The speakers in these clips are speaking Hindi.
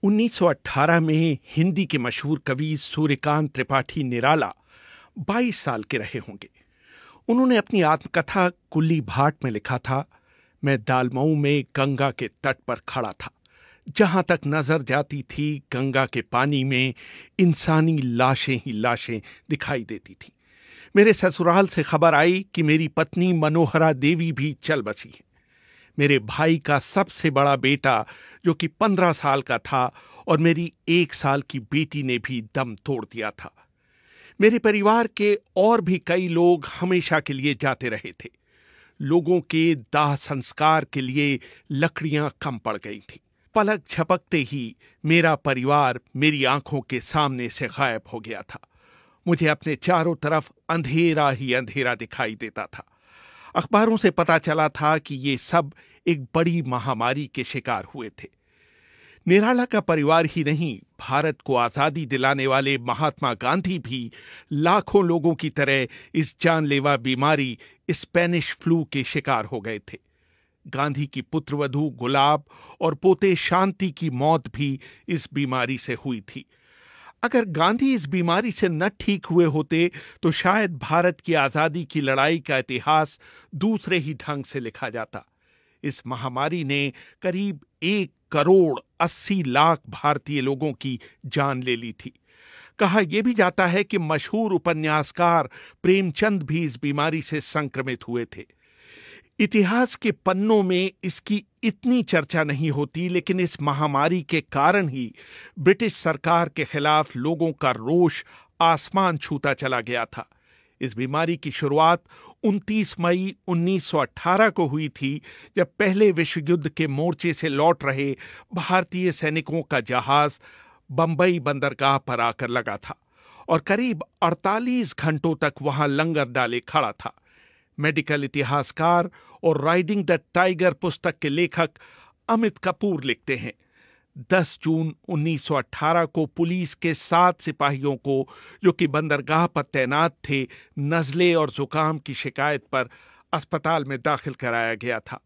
1918 में हिंदी के मशहूर कवि सूर्यकांत त्रिपाठी निराला 22 साल के रहे होंगे। उन्होंने अपनी आत्मकथा कुल्ली भाट में लिखा था, मैं दालमऊ में गंगा के तट पर खड़ा था। जहां तक नजर जाती थी गंगा के पानी में इंसानी लाशें ही लाशें दिखाई देती थीं। मेरे ससुराल से खबर आई कि मेरी पत्नी मनोहरा देवी भी चल बसी है। मेरे भाई का सबसे बड़ा बेटा जो कि 15 साल का था और मेरी 1 साल की बेटी ने भी दम तोड़ दिया था। मेरे परिवार के और भी कई लोग हमेशा के लिए जाते रहे थे। लोगों के दाह संस्कार के लिए लकड़ियां कम पड़ गई थी। पलक झपकते ही मेरा परिवार मेरी आंखों के सामने से गायब हो गया था। मुझे अपने चारों तरफ अंधेरा ही अंधेरा दिखाई देता था। अखबारों से पता चला था कि ये सब एक बड़ी महामारी के शिकार हुए थे। निराला का परिवार ही नहीं, भारत को आजादी दिलाने वाले महात्मा गांधी भी लाखों लोगों की तरह इस जानलेवा बीमारी स्पेनिश फ्लू के शिकार हो गए थे। गांधी की पुत्रवधू गुलाब और पोते शांति की मौत भी इस बीमारी से हुई थी। अगर गांधी इस बीमारी से न ठीक हुए होते तो शायद भारत की आजादी की लड़ाई का इतिहास दूसरे ही ढंग से लिखा जाता। इस महामारी ने करीब 1,80,00,000 भारतीय लोगों की जान ले ली थी। कहा यह भी जाता है कि मशहूर उपन्यासकार प्रेमचंद भी इस बीमारी से संक्रमित हुए थे। इतिहास के पन्नों में इसकी इतनी चर्चा नहीं होती, लेकिन इस महामारी के कारण ही ब्रिटिश सरकार के खिलाफ लोगों का रोष आसमान छूता चला गया था। इस बीमारी की शुरुआत 29 मई 1918 को हुई थी, जब पहले विश्व युद्ध के मोर्चे से लौट रहे भारतीय सैनिकों का जहाज बंबई बंदरगाह पर आकर लगा था और करीब 48 घंटों तक वहां लंगर डाले खड़ा था। मेडिकल इतिहासकार और राइडिंग द टाइगर पुस्तक के लेखक अमित कपूर लिखते हैं, 10 जून 1918 को पुलिस के 7 सिपाहियों को जो कि बंदरगाह पर तैनात थे, नज़ले और जुकाम की शिकायत पर अस्पताल में दाखिल कराया गया था।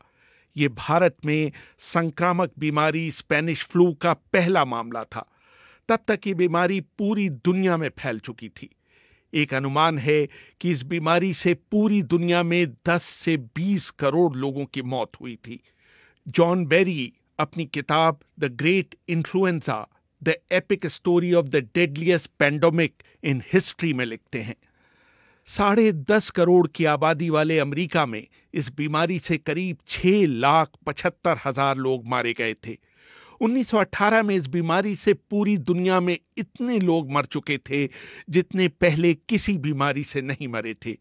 ये भारत में संक्रामक बीमारी स्पेनिश फ्लू का पहला मामला था। तब तक ये बीमारी पूरी दुनिया में फैल चुकी थी। एक अनुमान है कि इस बीमारी से पूरी दुनिया में 10 से 20 करोड़ लोगों की मौत हुई थी। जॉन बेरी अपनी किताब the great influenza the epic story of the deadliest pandemic in history में लिखते हैं, 10.5 करोड़ की आबादी वाले अमेरिका में इस बीमारी से करीब 6,75,000 लोग मारे गए थे। 1918 में इस बीमारी से पूरी दुनिया में इतने लोग मर चुके थे जितने पहले किसी बीमारी से नहीं मरे थे।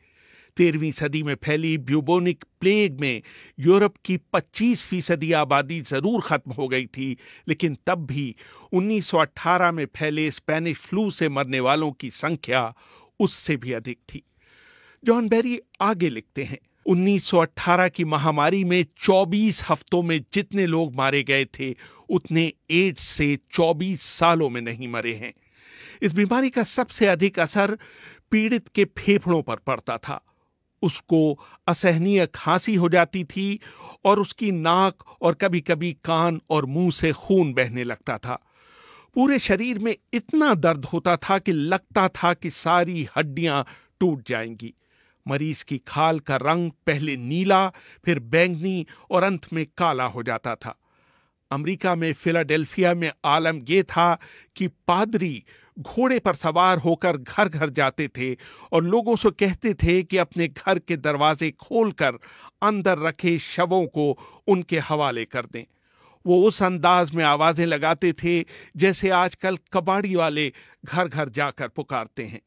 13वीं सदी में फैली ब्यूबोनिक प्लेग में यूरोप की 25% आबादी जरूर खत्म हो गई थी, लेकिन तब भी 1918 में फैले स्पेनिश फ्लू से मरने वालों की संख्या उससे भी अधिक थी। जॉन बेरी आगे लिखते हैं, 1918 की महामारी में 24 हफ्तों में जितने लोग मारे गए थे उतने एड्स से 24 सालों में नहीं मरे हैं। इस बीमारी का सबसे अधिक असर पीड़ित के फेफड़ों पर पड़ता था। उसको असहनीय खांसी हो जाती थी और उसकी नाक और कभी-कभी कान और मुंह से खून बहने लगता था। पूरे शरीर में इतना दर्द होता था कि लगता था कि सारी हड्डियां टूट जाएंगी। मरीज की खाल का रंग पहले नीला, फिर बैंगनी और अंत में काला हो जाता था। अमेरिका में फिलाडेल्फिया में आलम यह था कि पादरी घोड़े पर सवार होकर घर घर जाते थे और लोगों से कहते थे कि अपने घर के दरवाजे खोलकर अंदर रखे शवों को उनके हवाले कर दें। वो उस अंदाज में आवाजें लगाते थे जैसे आजकल कबाड़ी वाले घर घर जाकर पुकारते हैं।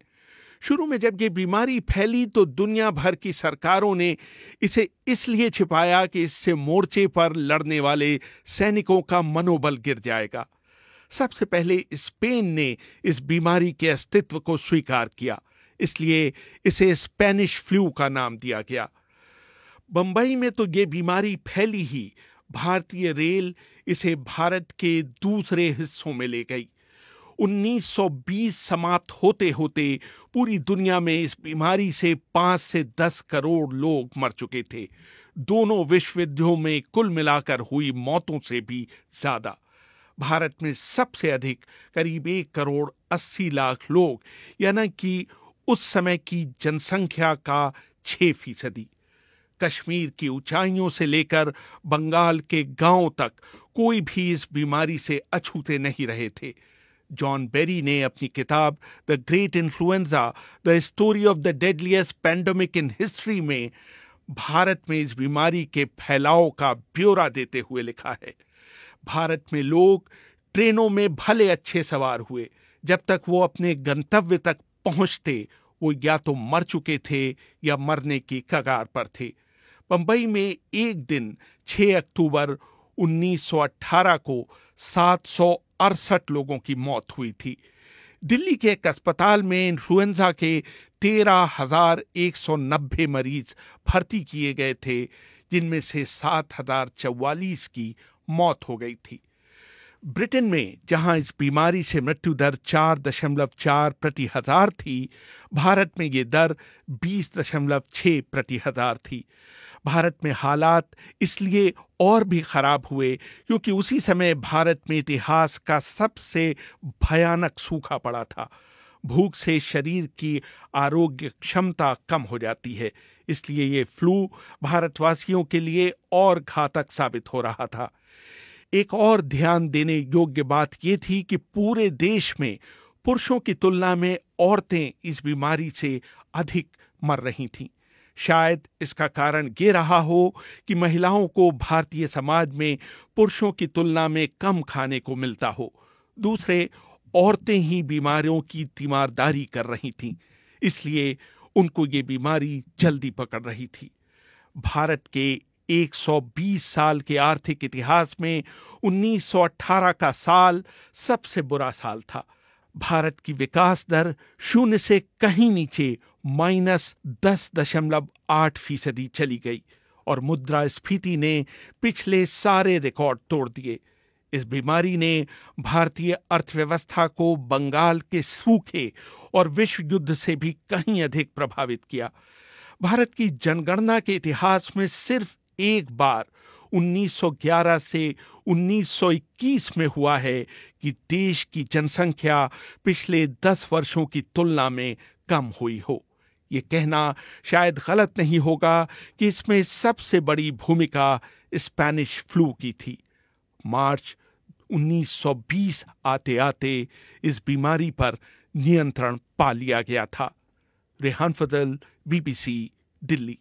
शुरू में जब ये बीमारी फैली तो दुनिया भर की सरकारों ने इसे इसलिए छिपाया कि इससे मोर्चे पर लड़ने वाले सैनिकों का मनोबल गिर जाएगा। सबसे पहले स्पेन ने इस बीमारी के अस्तित्व को स्वीकार किया, इसलिए इसे स्पेनिश फ्लू का नाम दिया गया। बंबई में तो ये बीमारी फैली ही, भारतीय रेल इसे भारत के दूसरे हिस्सों में ले गई। 1920 समाप्त होते होते पूरी दुनिया में इस बीमारी से 5 से 10 करोड़ लोग मर चुके थे। दोनों विश्व युद्धों में कुल मिलाकर हुई मौतों से भी ज्यादा। भारत में सबसे अधिक करीब 1,80,00,000 लोग, यानी कि उस समय की जनसंख्या का 6%। कश्मीर की ऊंचाइयों से लेकर बंगाल के गांवों तक कोई भी इस बीमारी से अछूते नहीं रहे थे। जॉन बेरी ने अपनी किताब the great influenza, the story of the deadliest pandemic in history में भारत में इस बीमारी के फैलाव का ब्यौरा देते हुए लिखा है, भारत में लोग ट्रेनों में भले अच्छे सवार हुए, जब तक वो अपने गंतव्य तक पहुंचते वो या तो मर चुके थे या मरने की कगार पर थे। बंबई में एक दिन 6 अक्टूबर 1918 को 768 लोगों की मौत हुई थी। दिल्ली के एक अस्पताल में इन्फ्लुएंजा के 13,190 मरीज भर्ती किए गए थे, जिनमें से 7,044 की मौत हो गई थी। ब्रिटेन में जहां इस बीमारी से मृत्यु दर 4.4 प्रति हजार थी, भारत में ये दर 20.6 प्रति हजार थी। भारत में हालात इसलिए और भी खराब हुए क्योंकि उसी समय भारत में इतिहास का सबसे भयानक सूखा पड़ा था। भूख से शरीर की आरोग्य क्षमता कम हो जाती है, इसलिए ये फ्लू भारतवासियों के लिए और घातक साबित हो रहा था। एक और ध्यान देने योग्य बात यह थी कि पूरे देश में पुरुषों की तुलना में औरतें इस बीमारी से अधिक मर रही थीं। शायद इसका कारण ये रहा हो कि महिलाओं को भारतीय समाज में पुरुषों की तुलना में कम खाने को मिलता हो। दूसरे, औरतें ही बीमारियों की तीमारदारी कर रही थीं, इसलिए उनको ये बीमारी जल्दी पकड़ रही थी। भारत के 120 साल के आर्थिक इतिहास में 1918 का साल सबसे बुरा साल था। भारत की विकास दर 0 से कहीं नीचे -10.8% चली गई और मुद्रास्फीति ने पिछले सारे रिकॉर्ड तोड़ दिए। इस बीमारी ने भारतीय अर्थव्यवस्था को बंगाल के सूखे और विश्व युद्ध से भी कहीं अधिक प्रभावित किया। भारत की जनगणना के इतिहास में सिर्फ एक बार 1911 से 1921 में हुआ है कि देश की जनसंख्या पिछले 10 वर्षों की तुलना में कम हुई हो। ये कहना शायद गलत नहीं होगा कि इसमें सबसे बड़ी भूमिका स्पेनिश फ्लू की थी। मार्च 1920 आते आते इस बीमारी पर नियंत्रण पा लिया गया था। रेहान फजल, BBC, दिल्ली।